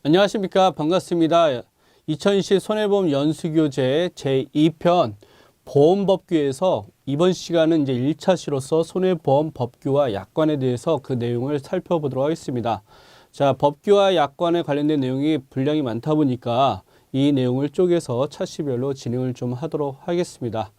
안녕하십니까. 반갑습니다. 2020 손해보험 연수교재 제2편 보험법규에서 이번 시간은 이제 1차 시로서 손해보험 법규와 약관에 대해서 그 내용을 살펴보도록 하겠습니다. 자, 법규와 약관에 관련된 내용이 분량이 많다 보니까 이 내용을 쪼개서 차시별로 진행을 좀 하도록 하겠습니다.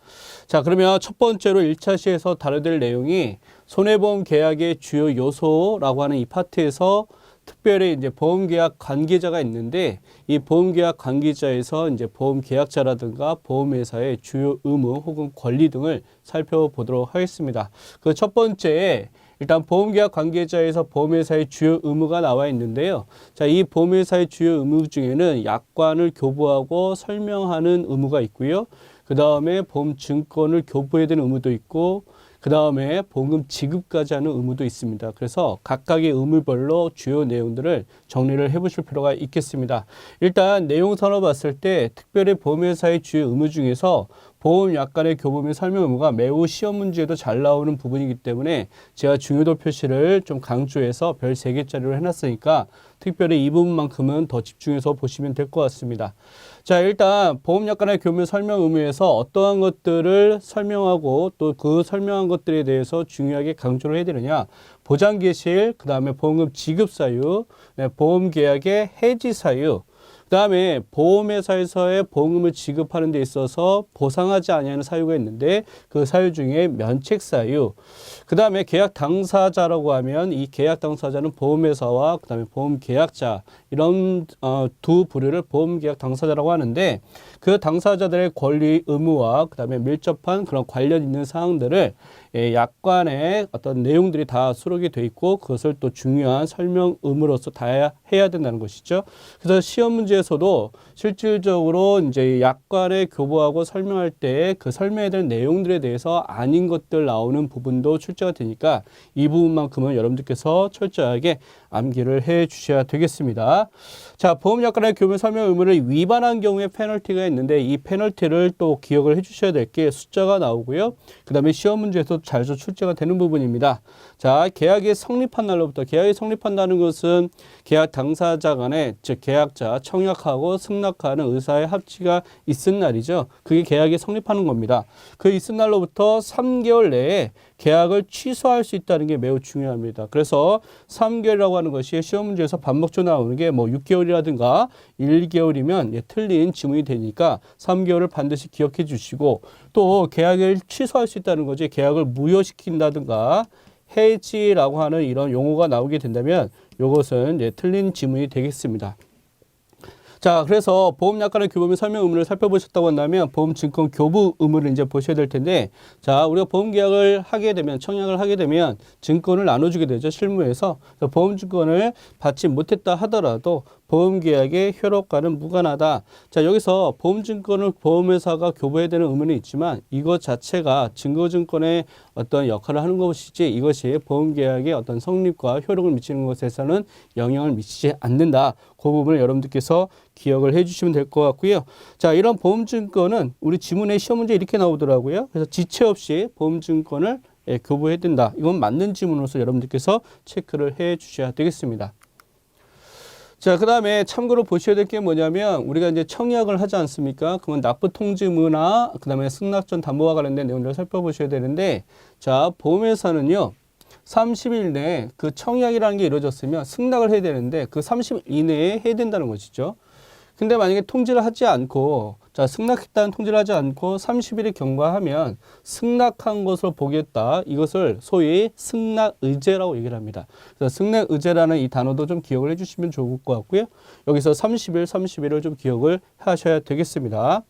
자, 그러면 첫 번째로 1차 시에서 다뤄질 내용이 손해보험 계약의 주요 요소라고 하는 이 파트에서 특별히 이제 보험계약 관계자가 있는데 이 보험계약 관계자에서 이제 보험계약자라든가 보험회사의 주요 의무 혹은 권리 등을 살펴보도록 하겠습니다. 그 첫 번째 일단 보험계약 관계자에서 보험회사의 주요 의무가 나와 있는데요. 자, 이 보험회사의 주요 의무 중에는 약관을 교부하고 설명하는 의무가 있고요. 그 다음에 보험증권을 교부해야 되는 의무도 있고 그 다음에 보험금 지급까지 하는 의무도 있습니다. 그래서 각각의 의무별로 주요 내용들을 정리를 해보실 필요가 있겠습니다. 일단 내용선을 봤을 때 특별히 보험회사의 주요 의무 중에서 보험 약관의 교부 및 설명 의무가 매우 시험 문제에도 잘 나오는 부분이기 때문에 제가 중요도 표시를 좀 강조해서 별 3개짜리로 해놨으니까 특별히 이 부분만큼은 더 집중해서 보시면 될 것 같습니다. 자, 일단 보험 약관의 교부 및 설명 의무에서 어떠한 것들을 설명하고 또 그 설명한 것들에 대해서 중요하게 강조를 해야 되느냐. 보장 개시일, 그 다음에 보험금 지급 사유, 보험 계약의 해지 사유, 그 다음에 보험회사에서의 보험금을 지급하는 데 있어서 보상하지 아니하는 사유가 있는데 그 사유 중에 면책 사유, 그 다음에 계약 당사자라고 하면 이 계약 당사자는 보험회사와 그 다음에 보험계약자 이런 두 부류를 보험계약 당사자라고 하는데 그 당사자들의 권리 의무와 그 다음에 밀접한 그런 관련 있는 사항들을 약관에 어떤 내용들이 다 수록이 돼 있고 그것을 또 중요한 설명 의무로서 다 해야 된다는 것이죠. 그래서 시험 문제에서도 실질적으로 이제 약관에 교부하고 설명할 때 그 설명해야 될 내용들에 대해서 아닌 것들 나오는 부분도 출제가 되니까 이 부분만큼은 여러분들께서 철저하게 암기를 해 주셔야 되겠습니다. 자, 보험약관의 교부 설명 의무를 위반한 경우에 페널티가 있는데 이 페널티를 또 기억을 해 주셔야 될 게 숫자가 나오고요. 그 다음에 시험 문제에서 자주 출제가 되는 부분입니다. 자, 계약이 성립한 날로부터 계약이 성립한다는 것은 계약 당사자 간에 즉 계약자 청약하고 승낙하는 의사의 합치가 있은 날이죠. 그게 계약이 성립하는 겁니다. 그 있은 날로부터 3개월 내에 계약을 취소할 수 있다는 게 매우 중요합니다. 그래서 3개월이라고 하는 것이 시험 문제에서 반복적으로 나오는 게 뭐 6개월이라든가 1개월이면 틀린 지문이 되니까 3개월을 반드시 기억해 주시고 또 계약을 취소할 수 있다는 거지 계약을 무효시킨다든가 해지라고 하는 이런 용어가 나오게 된다면 이것은 이제 틀린 지문이 되겠습니다. 자, 그래서 보험약관의 교부 및 설명 의무를 살펴보셨다고 한다면 보험증권 교부 의무를 이제 보셔야 될 텐데 자, 우리가 보험계약을 하게 되면 청약을 하게 되면 증권을 나눠주게 되죠. 실무에서 보험증권을 받지 못했다 하더라도 보험계약의 효력과는 무관하다. 자, 여기서 보험증권을 보험회사가 교부해야 되는 의무는 있지만 이것 자체가 증거증권의 어떤 역할을 하는 것이지 이것이 보험계약의 어떤 성립과 효력을 미치는 것에서는 영향을 미치지 않는다. 그 부분을 여러분들께서 기억을 해 주시면 될 것 같고요. 자, 이런 보험증권은 우리 지문에 시험 문제 이렇게 나오더라고요. 그래서 지체 없이 보험증권을 교부해야 된다. 이건 맞는 지문으로서 여러분들께서 체크를 해 주셔야 되겠습니다. 자, 그 다음에 참고로 보셔야 될 게 뭐냐면 우리가 이제 청약을 하지 않습니까? 그러면 납부 통지문화, 그 다음에 승낙 전 담보와 관련된 내용들을 살펴보셔야 되는데 자, 보험회사는요. 30일 내에 그 청약이라는 게 이루어졌으면 승낙을 해야 되는데 그 30일 이내에 해야 된다는 것이죠. 근데 만약에 통지를 하지 않고 자, 승낙했다는 통지를 하지 않고 30일이 경과하면 승낙한 것으로 보겠다. 이것을 소위 승낙의제라고 얘기를 합니다. 그래서 승낙의제라는 이 단어도 좀 기억을 해주시면 좋을 것 같고요. 여기서 30일을 좀 기억을 하셔야 되겠습니다.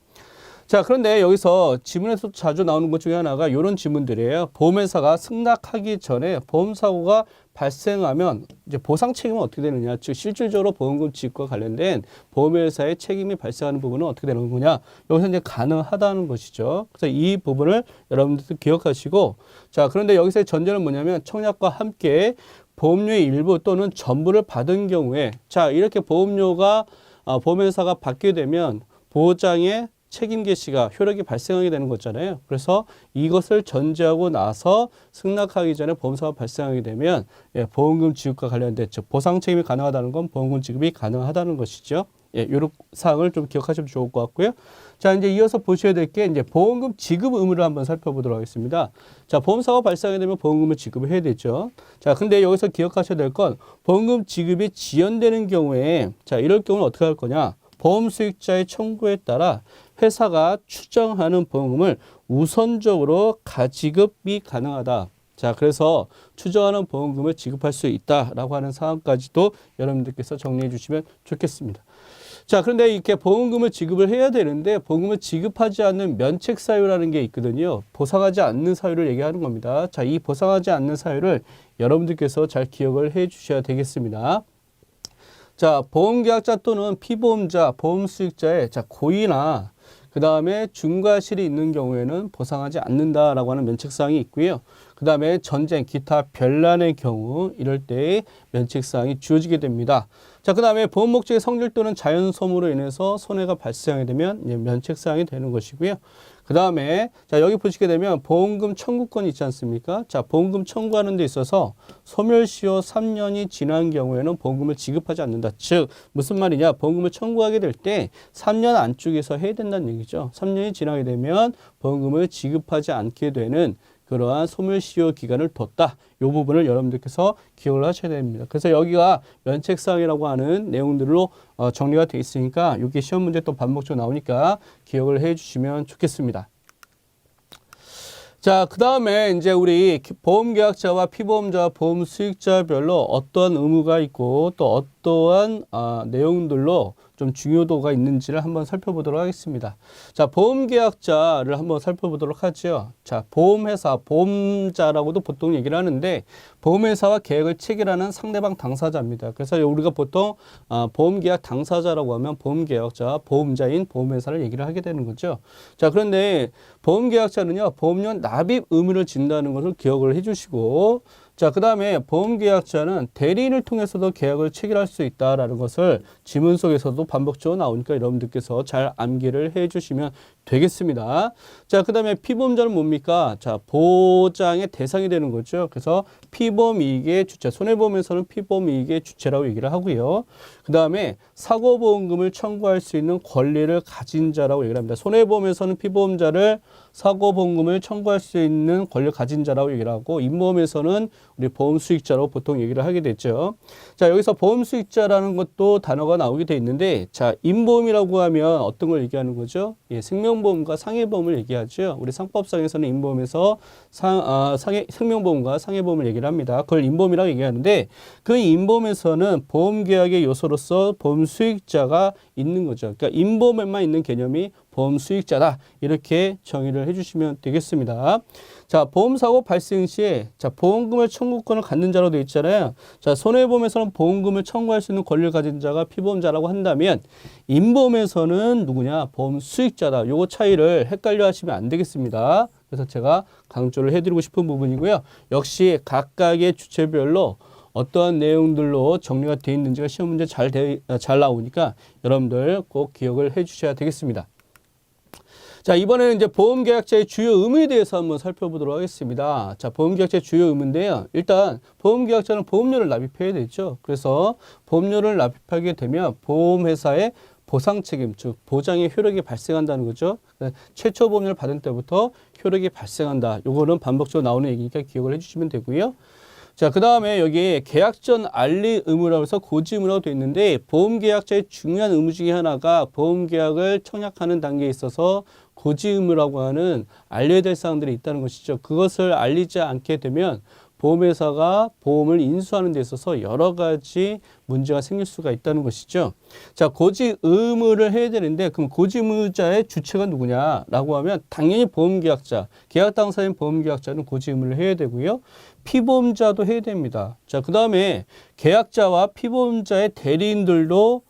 자, 그런데 여기서 지문에서 자주 나오는 것 중에 하나가 이런 지문들이에요. 보험회사가 승낙하기 전에 보험사고가 발생하면 이제 보상 책임은 어떻게 되느냐. 즉, 실질적으로 보험금 지급과 관련된 보험회사의 책임이 발생하는 부분은 어떻게 되는 거냐. 여기서 이제 가능하다는 것이죠. 그래서 이 부분을 여러분들도 기억하시고 자, 그런데 여기서의 전제는 뭐냐면 청약과 함께 보험료의 일부 또는 전부를 받은 경우에 자, 이렇게 보험료가 보험회사가 받게 되면 보장의 책임 개시가 효력이 발생하게 되는 거잖아요. 그래서 이것을 전제하고 나서 승낙하기 전에 보험사가 발생하게 되면 보험금 지급과 관련된 즉 보상 책임이 가능하다는 건 보험금 지급이 가능하다는 것이죠. 이런 사항을 좀 기억하시면 좋을 것 같고요. 자, 이제 이어서 보셔야 될 게 이제 보험금 지급 의무를 한번 살펴보도록 하겠습니다. 자, 보험사가 발생하게 되면 보험금을 지급을 해야 되죠. 자, 근데 여기서 기억하셔야 될 건 보험금 지급이 지연되는 경우에 자, 이럴 경우는 어떻게 할 거냐? 보험 수익자의 청구에 따라 회사가 추정하는 보험금을 우선적으로 가지급이 가능하다. 자, 그래서 추정하는 보험금을 지급할 수 있다라고 하는 사항까지도 여러분들께서 정리해 주시면 좋겠습니다. 자, 그런데 이렇게 보험금을 지급을 해야 되는데 보험금을 지급하지 않는 면책 사유라는 게 있거든요. 보상하지 않는 사유를 얘기하는 겁니다. 자, 이 보상하지 않는 사유를 여러분들께서 잘 기억을 해 주셔야 되겠습니다. 자, 보험계약자 또는 피보험자, 보험수익자의 고의나 그 다음에 중과실이 있는 경우에는 보상하지 않는다라고 하는 면책사항이 있고요. 그 다음에 전쟁, 기타 별난의 경우 이럴 때 면책사항이 주어지게 됩니다. 자, 그 다음에 보험 목적의 성질 또는 자연소모로 인해서 손해가 발생하게 되면 면책사항이 되는 것이고요. 그 다음에 자, 여기 보시게 되면 보험금 청구권이 있지 않습니까? 자, 보험금 청구하는 데 있어서 소멸시효 3년이 지난 경우에는 보험금을 지급하지 않는다. 즉 무슨 말이냐? 보험금을 청구하게 될 때 3년 안쪽에서 해야 된다는 얘기죠. 3년이 지나게 되면 보험금을 지급하지 않게 되는 그러한 소멸시효 기간을 뒀다. 이 부분을 여러분들께서 기억을 하셔야 됩니다. 그래서 여기가 면책사항이라고 하는 내용들로 정리가 되어 있으니까 이게 시험 문제 또 반복적으로 나오니까 기억을 해 주시면 좋겠습니다. 자, 그 다음에 이제 우리 보험계약자와 피보험자, 보험수익자별로 어떠한 의무가 있고 또 어떠한 내용들로 좀 중요도가 있는지를 한번 살펴보도록 하겠습니다. 자, 보험계약자를 한번 살펴보도록 하죠. 자, 보험회사, 보험자라고도 보통 얘기를 하는데 보험회사와 계약을 체결하는 상대방 당사자입니다. 그래서 우리가 보통 보험계약 당사자라고 하면 보험계약자, 보험자인 보험회사를 얘기를 하게 되는 거죠. 자, 그런데 보험계약자는요, 보험료 납입 의무를 진다는 것을 기억을 해주시고 자, 그 다음에 보험계약자는 대리인을 통해서도 계약을 체결할 수 있다라는 것을 지문 속에서도 반복적으로 나오니까 여러분들께서 잘 암기를 해 주시면 되겠습니다. 자, 그 다음에 피보험자는 뭡니까? 자, 보장의 대상이 되는 거죠. 그래서 피보험이익의 주체, 손해보험에서는 피보험이익의 주체라고 얘기를 하고요. 그 다음에 사고보험금을 청구할 수 있는 권리를 가진 자라고 얘기를 합니다. 손해보험에서는 피보험자를 사고보험금을 청구할 수 있는 권리를 가진 자라고 얘기를 하고 임보험에서는 우리 보험수익자로 보통 얘기를 하게 되죠. 자, 여기서 보험수익자라는 것도 단어가 나오게 돼 있는데 자, 임보험이라고 하면 어떤 걸 얘기하는 거죠? 예, 생명보험과 상해보험을 얘기하죠. 우리 상법상에서는 임보험에서 생명보험과 상해보험을 얘기를 합니다. 그걸 임보험이라고 얘기하는데 그 임보험에서는 보험계약의 요소로서 보험수익자가 있는 거죠. 그러니까 임보험에만 있는 개념이 보험 수익자다. 이렇게 정의를 해주시면 되겠습니다. 자, 보험사고 발생 시에 자, 보험금을 청구권을 갖는 자로 되어 있잖아요. 자, 손해보험에서는 보험금을 청구할 수 있는 권리를 가진 자가 피보험자라고 한다면 임보험에서는 누구냐? 보험 수익자다. 요거 차이를 헷갈려 하시면 안 되겠습니다. 그래서 제가 강조를 해드리고 싶은 부분이고요. 역시 각각의 주체별로 어떠한 내용들로 정리가 되어 있는지가 시험 문제 잘 나오니까 여러분들 꼭 기억을 해 주셔야 되겠습니다. 자, 이번에는 이제 보험계약자의 주요 의무에 대해서 한번 살펴보도록 하겠습니다. 자, 보험계약자의 주요 의무인데요. 일단 보험계약자는 보험료를 납입해야 되죠. 그래서 보험료를 납입하게 되면 보험회사의 보상 책임, 즉 보장의 효력이 발생한다는 거죠. 최초 보험료를 받은 때부터 효력이 발생한다. 요거는 반복적으로 나오는 얘기니까 기억을 해주시면 되고요. 자, 그 다음에 여기 계약 전 알리 의무라고 해서 고지 의무라고 되어 있는데 보험계약자의 중요한 의무 중에 하나가 보험계약을 청약하는 단계에 있어서 고지 의무라고 하는 알려야 될 사항들이 있다는 것이죠. 그것을 알리지 않게 되면 보험회사가 보험을 인수하는 데 있어서 여러 가지 문제가 생길 수가 있다는 것이죠. 자, 고지 의무를 해야 되는데 그럼 고지 의무자의 주체가 누구냐라고 하면 당연히 보험계약자, 계약 당사인 보험계약자는 고지 의무를 해야 되고요. 피보험자도 해야 됩니다. 자, 그 다음에 계약자와 피보험자의 대리인도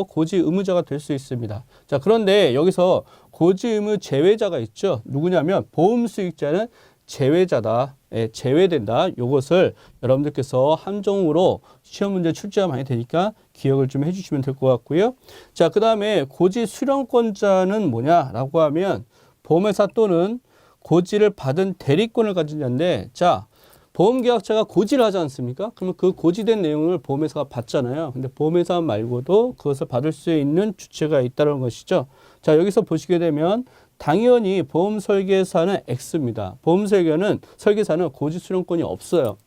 고지 의무자가 될 수 있습니다. 자, 그런데 여기서 고지 의무 제외자가 있죠. 누구냐면 보험 수익자는 제외자다. 예, 제외된다. 요것을 여러분들께서 함정으로 시험 문제 출제가 많이 되니까 기억을 좀 해주시면 될 것 같고요. 자, 그 다음에 고지 수령권자는 뭐냐라고 하면 보험회사 또는 고지를 받은 대리권을 가진 자인데, 자, 보험계약자가 고지를 하지 않습니까? 그러면 그 고지된 내용을 보험회사가 받잖아요. 근데 보험회사 말고도 그것을 받을 수 있는 주체가 있다는 것이죠. 자, 여기서 보시게 되면 당연히 보험설계사는 X입니다. 설계사는 고지 수령권이 없어요.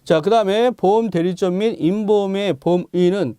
자, 그 다음에 보험대리점 및 인보험의 보험의는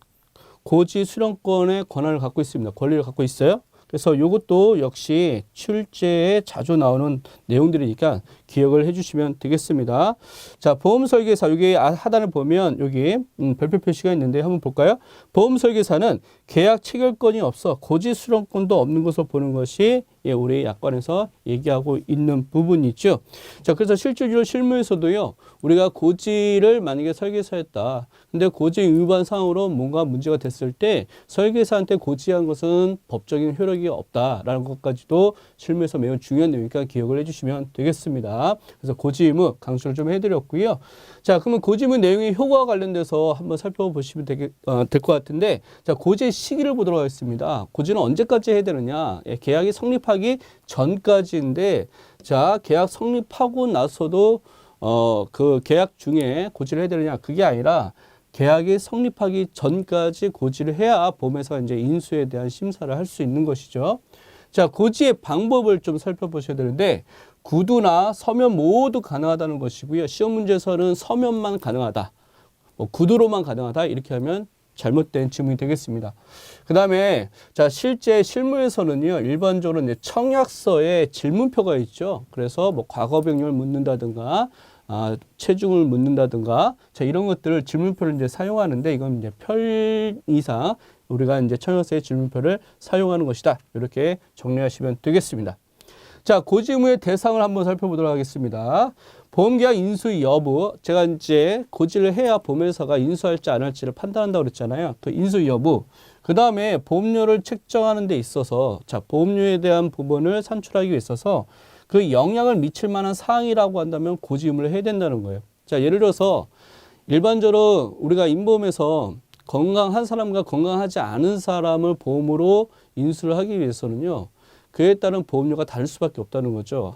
고지 수령권의 권한을 갖고 있습니다. 권리를 갖고 있어요. 그래서 이것도 역시 출제에 자주 나오는 내용들이니까 기억을 해주시면 되겠습니다. 자, 보험설계사, 여기 하단을 보면 여기 별표 표시가 있는데 한번 볼까요? 보험설계사는 계약 체결권이 없어 고지 수령권도 없는 것으로 보는 것이 우리 약관에서 얘기하고 있는 부분이죠. 자, 그래서 실질적으로 실무에서도요, 우리가 고지를 만약에 설계사했다. 근데 고지 위반 사항으로 뭔가 문제가 됐을 때 설계사한테 고지한 것은 법적인 효력이 없다라는 것까지도 실무에서 매우 중요한 내용이니까 기억을 해주시면 되겠습니다. 그래서 고지 의무 강조를 좀 해드렸고요. 자, 그러면 고지 의무 내용의 효과와 관련돼서 한번 살펴보시면 될 것 같은데, 자, 고지의 시기를 보도록 하겠습니다. 고지는 언제까지 해야 되느냐? 예, 계약이 성립하기 전까지인데, 자, 계약 성립하고 나서도 그 계약 중에 고지를 해야 되느냐? 그게 아니라 계약이 성립하기 전까지 고지를 해야 보험회사가 이제 인수에 대한 심사를 할 수 있는 것이죠. 자, 고지의 방법을 좀 살펴보셔야 되는데, 구두나 서면 모두 가능하다는 것이고요. 시험 문제에서는 서면만 가능하다, 구두로만 가능하다 이렇게 하면 잘못된 질문이 되겠습니다. 그 다음에 자, 실제 실무에서는요, 일반적으로 이제 청약서에 질문표가 있죠. 그래서 뭐 과거 병력을 묻는다든가, 체중을 묻는다든가, 자, 이런 것들을 질문표를 이제 사용하는데, 이건 이제 편의상 우리가 이제 청약서의 질문표를 사용하는 것이다. 이렇게 정리하시면 되겠습니다. 자, 고지 의무의 대상을 한번 살펴보도록 하겠습니다. 보험계약 인수 여부, 제가 이제 고지를 해야 보험회사가 인수할지 안 할지를 판단한다고 그랬잖아요. 그 인수 여부. 그 다음에 보험료를 책정하는 데 있어서, 자, 보험료에 대한 부분을 산출하기 위해 있어서 그 영향을 미칠 만한 사항이라고 한다면 고지 의무를 해야 된다는 거예요. 자, 예를 들어서 일반적으로 우리가 인보험에서 건강한 사람과 건강하지 않은 사람을 보험으로 인수를 하기 위해서는요, 그에 따른 보험료가 다를 수밖에 없다는 거죠.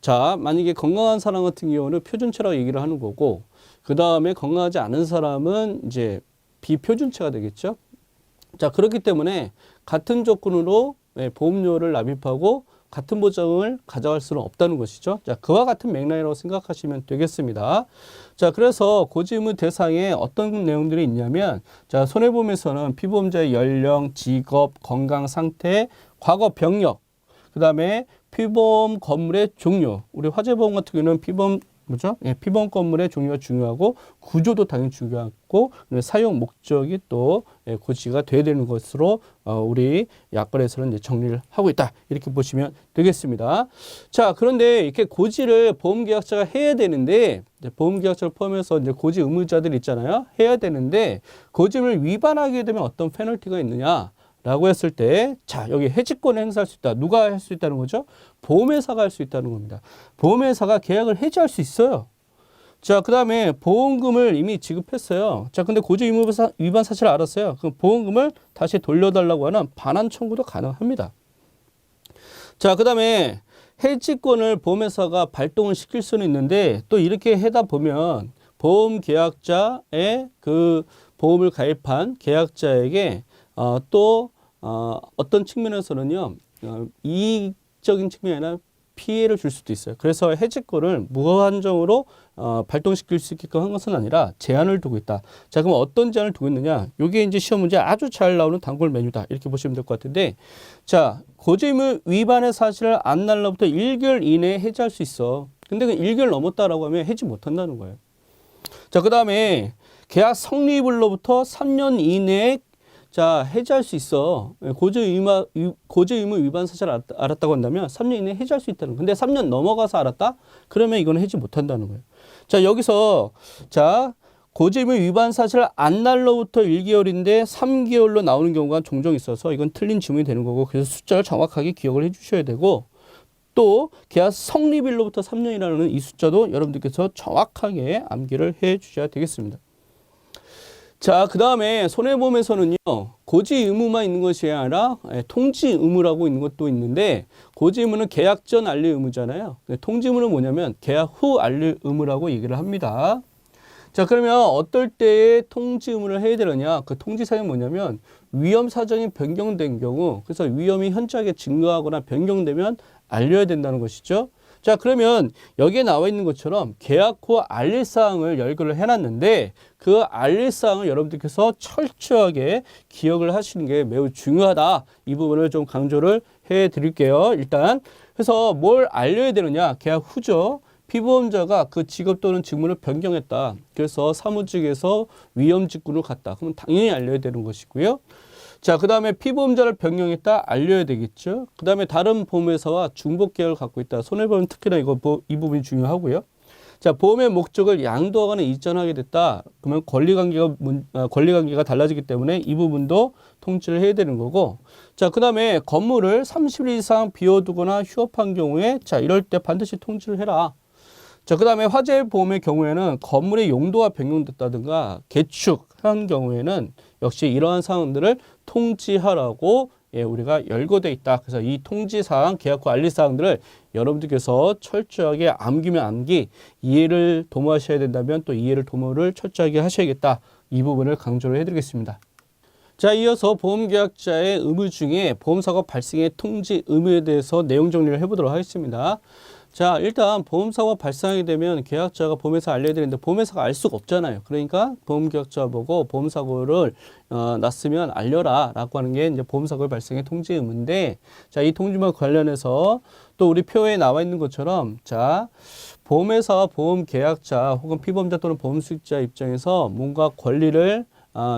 자, 만약에 건강한 사람 같은 경우는 표준체라고 얘기를 하는 거고, 그 다음에 건강하지 않은 사람은 이제 비표준체가 되겠죠. 자, 그렇기 때문에 같은 조건으로 보험료를 납입하고 같은 보장을 가져갈 수는 없다는 것이죠. 자, 그와 같은 맥락이라고 생각하시면 되겠습니다. 자, 그래서 고지 의무 대상에 어떤 내용들이 있냐면, 자, 손해보험에서는 피보험자의 연령, 직업, 건강 상태, 과거 병력, 그 다음에 피보험 건물의 종류. 우리 화재보험 같은 경우는 피보험 피보험 건물의 종류가 중요하고 구조도 당연히 중요하고 사용 목적이 또 고지가 돼야 되는 것으로 우리 약관에서는 이제 정리를 하고 있다. 이렇게 보시면 되겠습니다. 자, 그런데 이렇게 고지를 보험계약자가 해야 되는데, 보험계약자를 포함해서 이제 고지 의무자들 있잖아요. 해야 되는데 고지를 위반하게 되면 어떤 페널티가 있느냐? 라고 했을 때, 자, 여기 해지권을 행사할 수 있다. 누가 할 수 있다는 거죠? 보험회사가 할 수 있다는 겁니다. 보험회사가 계약을 해지할 수 있어요. 자, 그 다음에 보험금을 이미 지급했어요. 자, 근데 고지 의무 위반 사실을 알았어요. 그럼 보험금을 다시 돌려달라고 하는 반환 청구도 가능합니다. 자, 그 다음에 해지권을 보험회사가 발동을 시킬 수는 있는데, 또 이렇게 하다 보면 보험계약자의 그 보험을 가입한 계약자에게 어떤 측면에서는요, 이익적인 측면이 아니라 피해를 줄 수도 있어요. 그래서 해지권을 무한정으로 발동시킬 수 있게끔 한 것은 아니라 제한을 두고 있다. 자, 그럼 어떤 제한을 두고 있느냐? 이게 이제 시험 문제 아주 잘 나오는 단골 메뉴다. 이렇게 보시면 될 것 같은데, 자, 고지 의무 위반의 사실을 안 날로부터 1개월 이내에 해지할 수 있어. 근데 그 1개월 넘었다라고 하면 해지 못 한다는 거예요. 자, 그 다음에 계약 성립일로부터 3년 이내에 자, 해지할 수 있어. 고지 의무 위반 사실을 알았다고 한다면 3년 이내에 해지할 수 있다는 거예요. 근데 3년 넘어가서 알았다? 그러면 이거는 해지 못 한다는 거예요. 자, 여기서 자, 고지 의무 위반 사실을 안 날로부터 1개월인데 3개월로 나오는 경우가 종종 있어서 이건 틀린 질문이 되는 거고, 그래서 숫자를 정확하게 기억을 해 주셔야 되고, 또 계약 성립일로부터 3년이라는 이 숫자도 여러분들께서 정확하게 암기를 해 주셔야 되겠습니다. 자, 그 다음에 손해보험에서는요, 고지 의무만 있는 것이 아니라 통지 의무라고 있는 것도 있는데, 고지 의무는 계약 전 알릴 의무잖아요. 통지 의무는 뭐냐면 계약 후 알릴 의무라고 얘기를 합니다. 자, 그러면 어떨 때에 통지 의무를 해야 되느냐? 그 통지 사항이 뭐냐면 위험 사정이 변경된 경우, 그래서 위험이 현저하게 증가하거나 변경되면 알려야 된다는 것이죠. 자, 그러면 여기에 나와 있는 것처럼 계약 후 알릴 사항을 열거를 해놨는데 그 알릴 사항을 여러분들께서 철저하게 기억을 하시는 게 매우 중요하다. 이 부분을 좀 강조를 해드릴게요. 일단 그래서 뭘 알려야 되느냐? 계약 후죠. 피보험자가 그 직업 또는 직무를 변경했다. 그래서 사무직에서 위험 직군을 갔다. 그러면 당연히 알려야 되는 것이고요. 자, 그 다음에 피보험자를 변경했다. 알려야 되겠죠. 그 다음에 다른 보험회사와 중복 계약을 갖고 있다. 손해보험 특히나 이 부분이 중요하고요. 자, 보험의 목적을 양도하거나 이전하게 됐다. 그러면 권리관계가 달라지기 때문에 이 부분도 통지를 해야 되는 거고. 자, 그 다음에 건물을 30일 이상 비워두거나 휴업한 경우에 자, 이럴 때 반드시 통지를 해라. 자, 그 다음에 화재보험의 경우에는 건물의 용도가 변경됐다든가 개축한 경우에는 역시 이러한 사항들을 통지하라고 우리가 열거돼 있다. 그래서 이 통지사항, 계약 후 알릴 사항들을 여러분들께서 철저하게 암기면 암기, 이해를 도모하셔야 된다면 또 이해를 도모를 철저하게 하셔야겠다. 이 부분을 강조를 해드리겠습니다. 자, 이어서 보험계약자의 의무 중에 보험사고 발생의 통지 의무에 대해서 내용 정리를 해보도록 하겠습니다. 자, 일단 보험사고가 발생하게 되면 계약자가 보험회사 알려야 되는데 보험회사가 알 수가 없잖아요. 그러니까 보험계약자 보고 보험사고를 났으면 알려라 라고 하는 게 이제 보험사고의 발생의 통지 의무인데, 자, 이 통지와 관련해서 또 우리 표에 나와 있는 것처럼 자, 보험회사와 보험계약자 혹은 피보험자 또는 보험수익자 입장에서 뭔가 권리를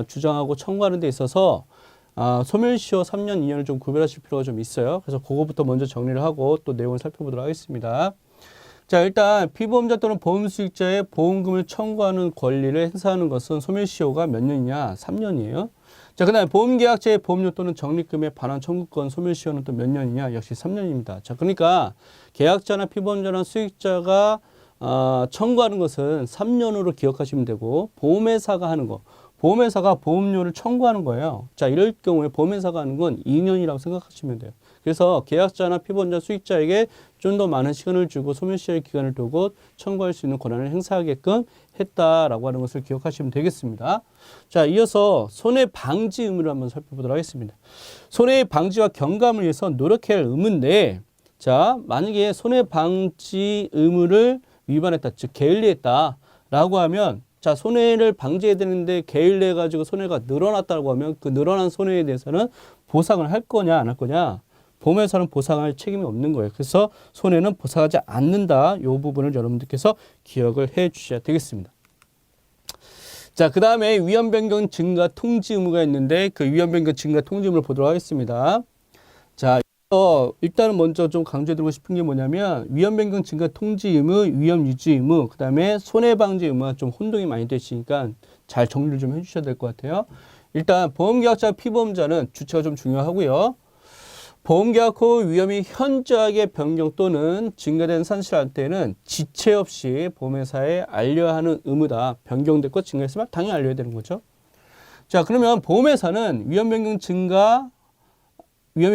주장하고 청구하는 데 있어서 소멸시효 3년, 2년을 좀 구별하실 필요가 좀 있어요. 그래서 그거부터 먼저 정리를 하고 또 내용을 살펴보도록 하겠습니다. 자, 일단 피보험자 또는 보험수익자의 보험금을 청구하는 권리를 행사하는 것은 소멸시효가 몇 년이냐? 3년이에요. 자, 그 다음에 보험계약자의 보험료 또는 적립금에 반환 청구권 소멸시효는 또 몇 년이냐? 역시 3년입니다. 자, 그러니까 계약자나 피보험자나 수익자가 청구하는 것은 3년으로 기억하시면 되고, 보험회사가 하는 거, 보험회사가 보험료를 청구하는 거예요. 자, 이럴 경우에 보험회사가 하는 건 2년이라고 생각하시면 돼요. 그래서 계약자나 피보험자 수익자에게 좀 더 많은 시간을 주고 소멸시효의 기간을 두고 청구할 수 있는 권한을 행사하게끔 했다라고 하는 것을 기억하시면 되겠습니다. 자, 이어서 손해방지 의무를 한번 살펴보도록 하겠습니다. 손해방지와 경감을 위해서 노력해야 할 의무인데, 자, 만약에 손해방지 의무를 위반했다, 즉 게을리했다라고 하면, 자, 손해를 방지해야 되는데 게을리해가지고 손해가 늘어났다고 하면 그 늘어난 손해에 대해서는 보상을 할 거냐 안 할 거냐? 보험회사는 보상할 책임이 없는 거예요. 그래서 손해는 보상하지 않는다. 이 부분을 여러분들께서 기억을 해 주셔야 되겠습니다. 자, 그 다음에 위험변경 증가 통지 의무가 있는데 그 위험변경 증가 통지 의무를 보도록 하겠습니다. 자, 일단은 먼저 좀 강조해드리고 싶은 게 뭐냐면 위험변경 증가 통지 의무, 위험유지 의무, 그 다음에 손해방지 의무가 좀 혼동이 많이 되시니까 잘 정리를 좀 해주셔야 될 것 같아요. 일단 보험계약자, 피보험자는 주체가 좀 중요하고요. 보험계약 후 위험이 현저하게 변경 또는 증가된 사실할 때는 지체 없이 보험회사에 알려야 하는 의무다. 변경됐고 증가했으면 당연히 알려야 되는 거죠. 자, 그러면 보험회사는 위험이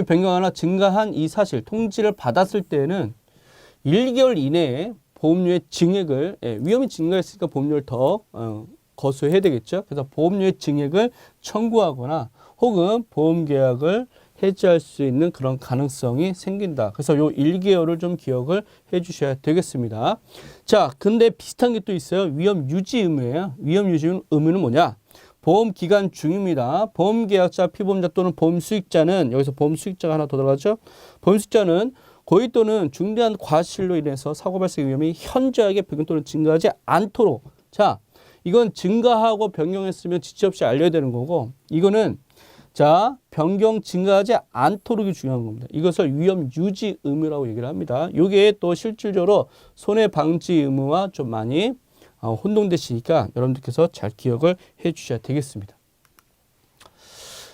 변경하거나 증가한 이 사실, 통지를 받았을 때는 1개월 이내에 보험료의 증액을, 위험이 증가했으니까 보험료를 더 거수해야 되겠죠. 그래서 보험료의 증액을 청구하거나 혹은 보험계약을 해지할 수 있는 그런 가능성이 생긴다. 그래서 요 1개월을 좀 기억을 해 주셔야 되겠습니다. 자, 근데 비슷한 게 또 있어요. 위험유지 의무예요. 위험유지 의무는 뭐냐? 보험기간 중입니다. 보험계약자, 피보험자 또는 보험수익자는, 여기서 보험수익자가 하나 더 들어가죠. 보험수익자는 고의 또는 중대한 과실로 인해서 사고 발생 위험이 현저하게 변경 또는 증가하지 않도록, 자, 이건 증가하고 변경했으면 지체 없이 알려야 되는 거고, 이거는 자, 변경 증가하지 않도록이 중요한 겁니다. 이것을 위험 유지 의무라고 얘기를 합니다. 이게 또 실질적으로 손해 방지 의무와 좀 많이 혼동되시니까 여러분들께서 잘 기억을 해 주셔야 되겠습니다.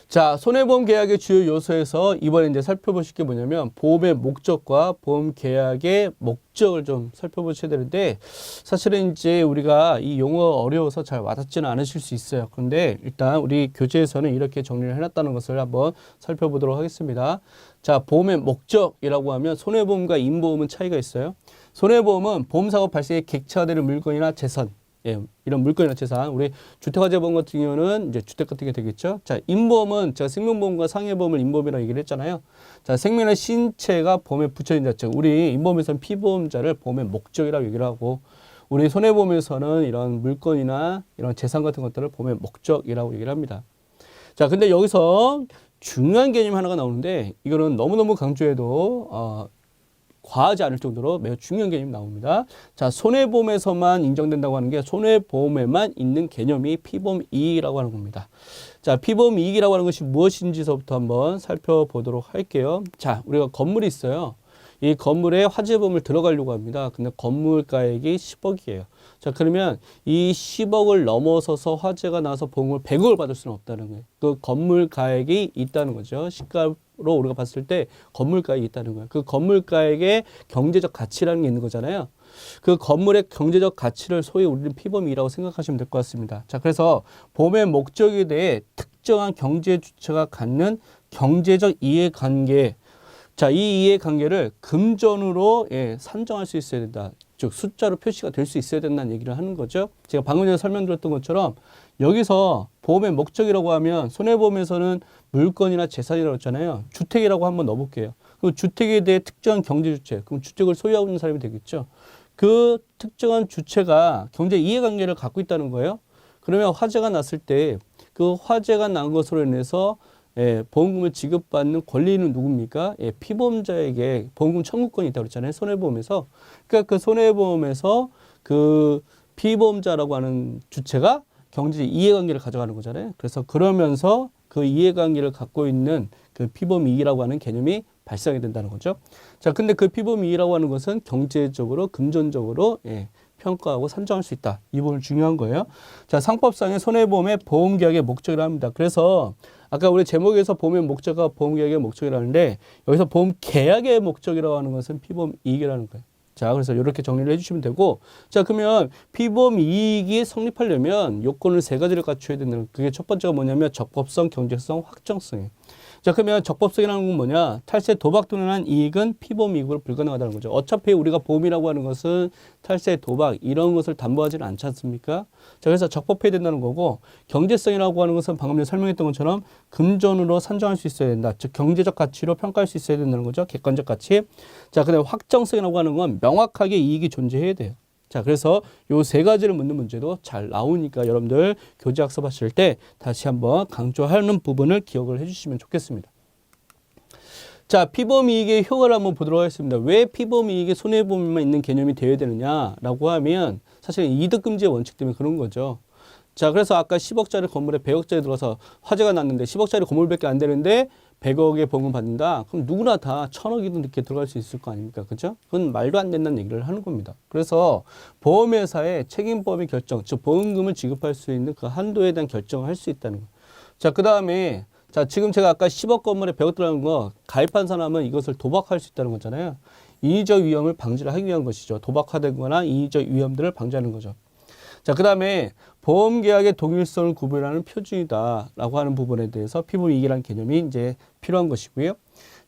자, 손해보험 계약의 주요 요소에서 이번에 이제 살펴보실 게 뭐냐면 보험의 목적과 보험 계약의 목적을 좀 살펴보셔야 되는데 사실은 이제 우리가 이 용어 어려워서 잘 와닿지는 않으실 수 있어요. 그런데 일단 우리 교재에서는 이렇게 정리를 해놨다는 것을 한번 살펴보도록 하겠습니다. 자, 보험의 목적이라고 하면 손해보험과 임보험은 차이가 있어요. 손해보험은 보험사고 발생에 객체화되는 물건이나 재산, 예, 이런 물건이나 재산, 우리 주택화재보험 같은 경우는 이제 주택 같은 게 되겠죠. 자, 임보험은 제가 생명보험과 상해보험을 임보험이라고 얘기를 했잖아요. 자, 생명의 신체가 보험에 붙여진 자체. 우리 임보험에서는 피보험자를 보험의 목적이라고 얘기를 하고, 우리 손해보험에서는 이런 물건이나 이런 재산 같은 것들을 보험의 목적이라고 얘기를 합니다. 자, 근데 여기서 중요한 개념 하나가 나오는데, 이거는 너무너무 강조해도, 과하지 않을 정도로 매우 중요한 개념이 나옵니다. 자, 손해보험에서만 인정된다고 하는 게 손해보험에만 있는 개념이 피보험 이익이라고 하는 겁니다. 자, 피보험 이익이라고 하는 것이 무엇인지서부터 한번 살펴보도록 할게요. 자, 우리가 건물이 있어요. 이 건물에 화재보험을 들어가려고 합니다. 근데 건물가액이 10억이에요. 자, 그러면 이 10억을 넘어서서 화재가 나서 보험을 100억을 받을 수는 없다는 거예요. 그 건물가액이 있다는 거죠. 시가로 우리가 봤을 때 건물가액이 있다는 거예요. 그 건물가액의 경제적 가치라는 게 있는 거잖아요. 그 건물의 경제적 가치를 소위 우리는 피보험이라고 생각하시면 될 것 같습니다. 자, 그래서 보험의 목적에 대해 특정한 경제 주체가 갖는 경제적 이해관계, 자, 이 이해관계를 금전으로 산정할 수 있어야 된다. 즉 숫자로 표시가 될 수 있어야 된다는 얘기를 하는 거죠. 제가 방금 전에 설명드렸던 것처럼 여기서 보험의 목적이라고 하면 손해보험에서는 물건이나 재산이라고 했잖아요. 주택이라고 한번 넣어볼게요. 그 주택에 대해 특정한 경제주체, 그럼 주택을 소유하고 있는 사람이 되겠죠. 그 특정한 주체가 경제 이해관계를 갖고 있다는 거예요. 그러면 화재가 났을 때 그 화재가 난 것으로 인해서 보험금을 지급받는 권리는 누굽니까? 피보험자에게 보험금 청구권이 있다고 그랬잖아요. 손해보험에서. 그러니까 그 손해보험에서 그 피보험자라고 하는 주체가 경제 이해관계를 가져가는 거잖아요. 그래서 그러면서 그 이해관계를 갖고 있는 그 피보험 이익이라고 하는 개념이 발생이 된다는 거죠. 자, 근데 그 피보험 이익이라고 하는 것은 경제적으로, 금전적으로 평가하고 산정할 수 있다. 이 부분 중요한 거예요. 자, 상법상의 손해보험의 보험계약의 목적이라 합니다. 그래서 아까 우리 제목에서 보험의 목적과 보험계약의 목적이라는데 여기서 보험계약의 목적이라고 하는 것은 피보험 이익이라는 거예요. 자, 그래서 이렇게 정리를 해주시면 되고, 자, 그러면 피보험 이익이 성립하려면 요건을 세 가지를 갖춰야 된다는, 그게 첫 번째가 뭐냐면 적법성, 경제성, 확정성이에요. 자, 그러면 적법성이라는 건 뭐냐? 탈세, 도박 등을 한 이익은 피보험 이익으로 불가능하다는 거죠. 어차피 우리가 보험이라고 하는 것은 탈세, 도박 이런 것을 담보하지는 않지 않습니까? 자, 그래서 적법해야 된다는 거고, 경제성이라고 하는 것은 방금 전에 설명했던 것처럼 금전으로 산정할 수 있어야 된다. 즉 경제적 가치로 평가할 수 있어야 된다는 거죠. 객관적 가치. 자, 그다음에 확정성이라고 하는 건 명확하게 이익이 존재해야 돼요. 자, 그래서 요 세 가지를 묻는 문제도 잘 나오니까 여러분들 교재학습 하실 때 다시 한번 강조하는 부분을 기억을 해주시면 좋겠습니다. 자, 피보험 이익의 효과를 한번 보도록 하겠습니다. 왜 피보험 이익이 손해보험에만 있는 개념이 되어야 되느냐라고 하면 사실 이득금지의 원칙 때문에 그런 거죠. 자, 그래서 아까 10억짜리 건물에 100억짜리 들어서 화재가 났는데 10억짜리 건물밖에 안 되는데 100억의 보험을 받는다. 그럼 누구나 다 1000억이든 이렇게 들어갈 수 있을 거 아닙니까? 그죠? 그건 말도 안 된다는 얘기를 하는 겁니다. 그래서 보험회사의 책임법의 결정, 즉 보험금을 지급할 수 있는 그 한도에 대한 결정을 할 수 있다는 거예요. 자, 그 다음에 자, 지금 제가 아까 10억 건물에 100억 들어가는 거 가입한 사람은 이것을 도박할 수 있다는 거잖아요. 인위적 위험을 방지를 하기 위한 것이죠. 도박하거나 인위적 위험들을 방지하는 거죠. 자, 그 다음에 보험계약의 동일성을 구별하는 표준이다라고 하는 부분에 대해서 피보험 이익이라는 개념이 이제 필요한 것이고요.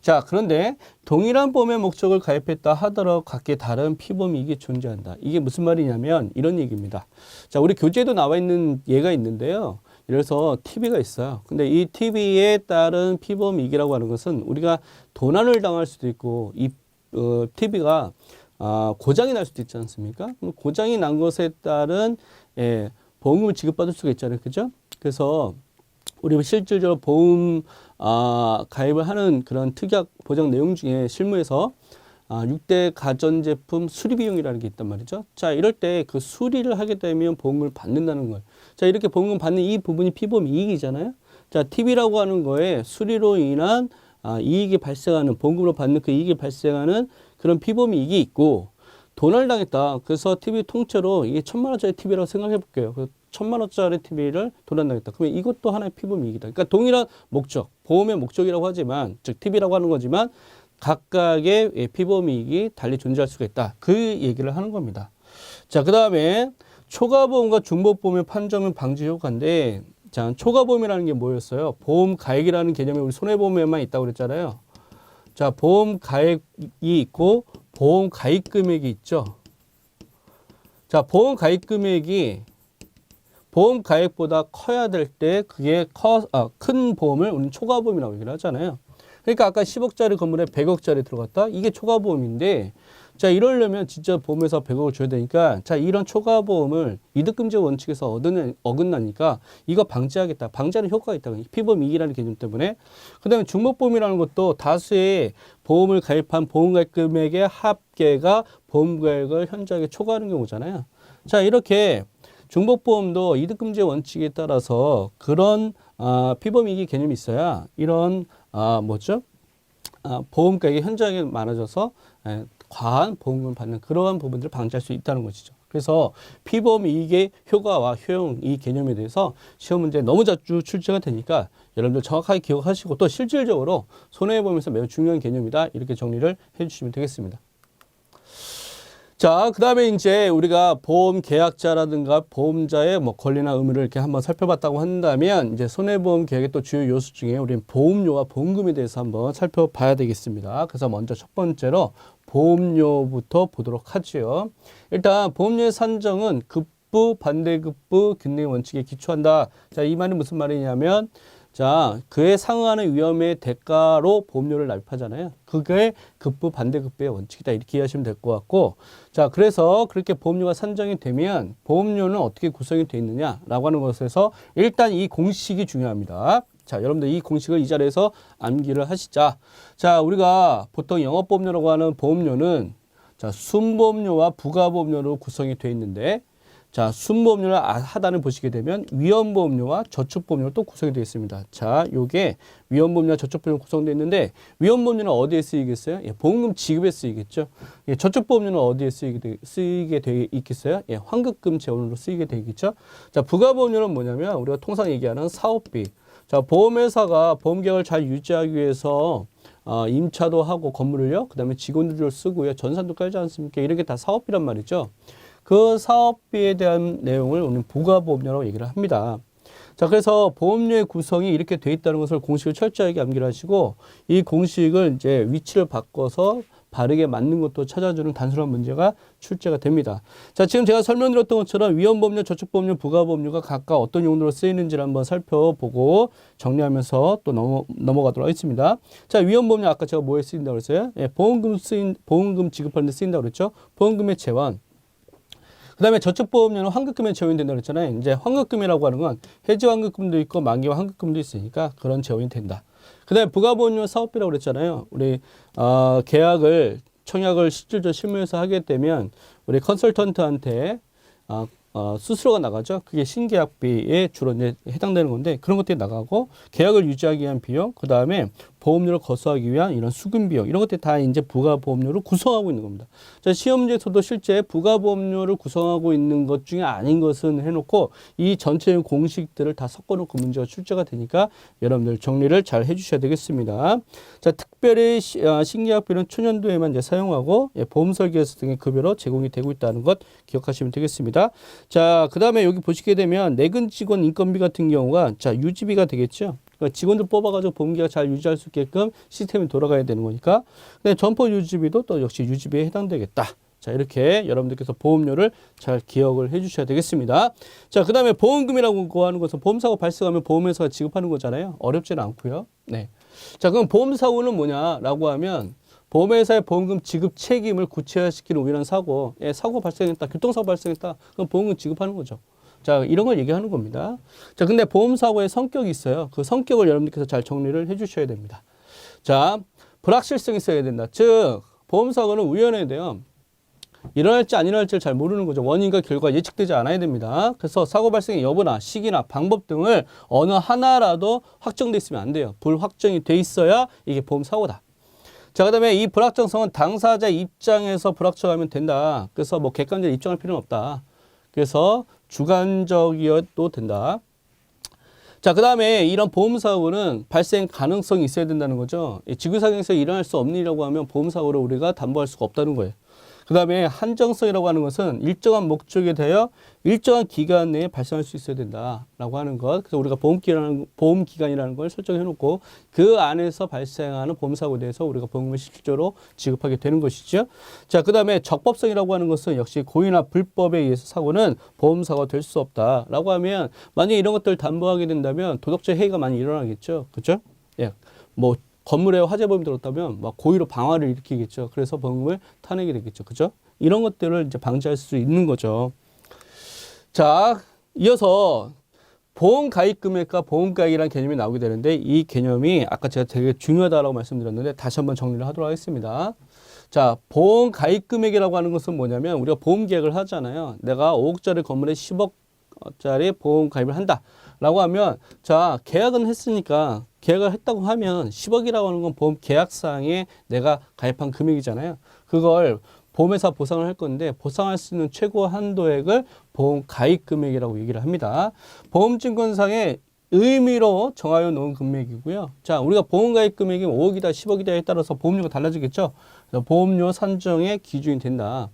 자, 그런데 동일한 보험의 목적을 가입했다 하더라도 각기 다른 피보험 이익이 존재한다. 이게 무슨 말이냐면 이런 얘기입니다. 자, 우리 교재에도 나와 있는 예가 있는데요. 그래서 TV가 있어요. 근데 이 TV에 따른 피보험 이익이라고 하는 것은 우리가 도난을 당할 수도 있고 이 TV가 고장이 날 수도 있지 않습니까? 고장이 난 것에 따른 보험금을 지급받을 수가 있잖아요. 그죠? 그래서 우리 실질적으로 보험 가입을 하는 그런 특약 보장 내용 중에 실무에서 6대 가전제품 수리 비용이라는 게 있단 말이죠. 자, 이럴 때 그 수리를 하게 되면 보험금을 받는다는 거예요. 자, 이렇게 보험금 받는 이 부분이 피보험 이익이잖아요. 자, TV라고 하는 거에 수리로 인한 이익이 발생하는, 보험금으로 받는 그 이익이 발생하는 그런 피보험 이익이 있고, 도난당했다. 그래서 TV 통째로 이게 1,000만 원짜리 TV라고 생각해 볼게요. 그 1,000만 원짜리 TV를 도난당했다. 그러면 이것도 하나의 피보험 이익이다. 그러니까 동일한 목적, 보험의 목적이라고 하지만, 즉 TV라고 하는 거지만 각각의 피보험 이익이 달리 존재할 수가 있다. 그 얘기를 하는 겁니다. 자, 그 다음에 초과보험과 중복보험의 판정은 방지 효과인데, 자, 초과보험이라는 게 뭐였어요? 보험 가액이라는 개념이 우리 손해보험에만 있다고 그랬잖아요. 자, 보험 가액이 있고 보험 가입 금액이 있죠. 자, 보험 가입 금액이 보험 가액보다 커야 될 때 그게 큰 보험을 우리는 초과보험이라고 얘기를 하잖아요. 그러니까 아까 10억짜리 건물에 100억짜리 들어갔다? 이게 초과보험인데, 자, 이러려면 진짜 보험회사 100억을 줘야 되니까, 자, 이런 초과보험을 이득금지 원칙에서 어긋나니까 이거 방지하겠다. 방지하는 효과가 있다. 피보험 이익이라는 개념 때문에. 그 다음에 중복보험이라는 것도 다수의 보험을 가입한 보험가입 금액의 합계가 보험가액을 현저하게 초과하는 경우잖아요. 자, 이렇게 중복보험도 이득금지 원칙에 따라서 그런 피보험 이익 개념이 있어야 이런 보험가액이 현저하게 많아져서 과한 보험금을 받는 그러한 부분들을 방지할 수 있다는 것이죠. 그래서 피보험 이익의 효과와 효용 이 개념에 대해서 시험 문제에 너무 자주 출제가 되니까 여러분들 정확하게 기억하시고 또 실질적으로 손해보험에서 매우 중요한 개념이다. 이렇게 정리를 해주시면 되겠습니다. 자, 그 다음에 이제 우리가 보험 계약자라든가 보험자의 권리나 의무를 이렇게 한번 살펴봤다고 한다면 이제 손해보험 계약의 또 주요 요소 중에 우리는 보험료와 보험금에 대해서 한번 살펴봐야 되겠습니다. 그래서 먼저 첫 번째로 보험료부터 보도록 하지요. 일단 보험료의 산정은 급부, 반대급부, 균등 원칙에 기초한다. 자, 이 말은 무슨 말이냐면 자, 그에 상응하는 위험의 대가로 보험료를 납입하잖아요. 그게 급부, 반대급부의 원칙이다. 이렇게 이해하시면 될 것 같고, 자, 그래서 그렇게 보험료가 산정이 되면 보험료는 어떻게 구성이 되어 있느냐라고 하는 것에서 일단 이 공식이 중요합니다. 자, 여러분들 이 공식을 이 자리에서 암기를 하시자. 자, 우리가 보통 영업보험료라고 하는 보험료는 자, 순보험료와 부가보험료로 구성이 되어 있는데, 자, 순보험료를 하단을 보시게 되면 위험보험료와 저축보험료로 또 구성이 되어 있습니다. 자, 요게 위험보험료와 저축보험료로 구성되어 있는데 위험보험료는 어디에 쓰이겠어요? 예, 보험금 지급에 쓰이겠죠. 예, 저축보험료는 어디에 쓰이게 되어 있겠어요? 예, 환급금 재원으로 쓰이게 되겠죠. 자, 부가보험료는 뭐냐면 우리가 통상 얘기하는 사업비. 자, 보험회사가 보험계약을 잘 유지하기 위해서 임차도 하고 건물을요, 그 다음에 직원들을 쓰고요, 전산도 깔지 않습니까? 이런 게 다 사업비란 말이죠. 그 사업비에 대한 내용을 우리는 부가보험료라고 얘기를 합니다. 자, 그래서 보험료의 구성이 이렇게 돼 있다는 것을 공식을 철저하게 암기를 하시고 이 공식을 이제 위치를 바꿔서 바르게 맞는 것도 찾아주는 단순한 문제가 출제가 됩니다. 자, 지금 제가 설명드렸던 것처럼 위험보험료, 저축보험료, 부가보험료가 각각 어떤 용도로 쓰이는지를 한번 살펴보고 정리하면서 또 넘어가도록 하겠습니다. 자, 위험보험료 아까 제가 뭐에 쓰인다고 그랬어요? 예, 보험금 지급하는 데 쓰인다고 그랬죠? 보험금의 재원. 그 다음에 저축보험료는 환급금에 재원이 된다고 그랬잖아요. 이제 환급금이라고 하는 건 해지 환급금도 있고 만기와 환급금도 있으니까 그런 재원이 된다. 그 다음에 부가보험료 사업비라고 그랬잖아요. 우리 청약을 실질적으로 실무에서 하게 되면 우리 컨설턴트한테 수수료가 나가죠. 그게 신계약비에 주로 이제 해당되는 건데 그런 것들이 나가고 계약을 유지하기 위한 비용, 그 다음에 보험료를 거수하기 위한 이런 수금 비용 이런 것들이 다 이제 부가보험료를 구성하고 있는 겁니다. 자, 시험 문제에서도 실제 부가보험료를 구성하고 있는 것 중에 아닌 것은 해놓고 이 전체의 공식들을 다 섞어놓고 문제가 출제가 되니까 여러분들 정리를 잘 해주셔야 되겠습니다. 자, 특별히 신계약비는 초년도에만 이제 사용하고 보험설계사 등의 급여로 제공이 되고 있다는 것 기억하시면 되겠습니다. 자, 그 다음에 여기 보시게 되면 내근 직원 인건비 같은 경우가 자, 유지비가 되겠죠. 그러니까 직원들 뽑아가지고 보험계약 잘 유지할 수 있게끔 시스템이 돌아가야 되는 거니까. 근데 점포 유지비도 또 역시 유지비에 해당되겠다. 자, 이렇게 여러분들께서 보험료를 잘 기억을 해 주셔야 되겠습니다. 자, 그 다음에 보험금이라고 하는 것은 보험사고 발생하면 보험회사가 지급하는 거잖아요. 어렵지는 않고요. 네. 자, 그럼 보험사고는 뭐냐라고 하면 보험회사의 보험금 지급 책임을 구체화시키는 우연한 사고, 사고 발생했다, 교통사고 발생했다, 그럼 보험금 지급하는 거죠. 자, 이런 걸 얘기하는 겁니다. 자, 근데 보험사고의 성격이 있어요. 그 성격을 여러분들께서 잘 정리를 해 주셔야 됩니다. 자, 불확실성이 있어야 된다. 즉, 보험사고는 우연해야 돼요. 일어날지 안 일어날지를 잘 모르는 거죠. 원인과 결과 예측되지 않아야 됩니다. 그래서 사고 발생의 여부나 시기나 방법 등을 어느 하나라도 확정돼 있으면 안 돼요. 불확정이 돼 있어야 이게 보험사고다. 자, 그다음에 이 불확정성은 당사자 입장에서 불확정하면 된다. 그래서 뭐 객관적으로 입장할 필요는 없다. 그래서 주관적이어도 된다. 자, 그다음에 이런 보험사고는 발생 가능성이 있어야 된다는 거죠. 지구상에서 일어날 수 없는 일이라고 하면 보험사고를 우리가 담보할 수가 없다는 거예요. 그 다음에 한정성이라고 하는 것은 일정한 목적에 대하여 일정한 기간 내에 발생할 수 있어야 된다라고 하는 것. 그래서 우리가 보험기간이라는 걸 설정해 놓고 그 안에서 발생하는 보험사고에 대해서 우리가 보험금을 실질적으로 지급하게 되는 것이죠. 자, 그 다음에 적법성이라고 하는 것은 역시 고의나 불법에 의해서 사고는 보험사고가 될 수 없다라고 하면 만약에 이런 것들을 담보하게 된다면 도덕적 해이가 많이 일어나겠죠. 그렇죠? 예. 뭐 건물에 화재보험이 들었다면 막 고의로 방화를 일으키겠죠. 그래서 보험금을 탄핵이 되겠죠. 그죠? 이런 것들을 이제 방지할 수 있는 거죠. 자, 이어서 보험 가입 금액과 보험 가입이라는 개념이 나오게 되는데 이 개념이 아까 제가 되게 중요하다고 말씀드렸는데 다시 한번 정리를 하도록 하겠습니다. 자, 보험 가입 금액이라고 하는 것은 뭐냐면 우리가 보험 계약을 하잖아요. 내가 5억짜리 건물에 10억짜리 보험 가입을 한다라고 하면 자, 계약은 했으니까 계약을 했다고 하면 10억이라고 하는 건 보험 계약상에 내가 가입한 금액이잖아요. 그걸 보험회사 보상을 할 건데 보상할 수 있는 최고 한도액을 보험 가입 금액이라고 얘기를 합니다. 보험증권상의 의미로 정하여 놓은 금액이고요. 자, 우리가 보험 가입 금액이 5억이다, 10억이다에 따라서 보험료가 달라지겠죠. 그래서 보험료 산정의 기준이 된다.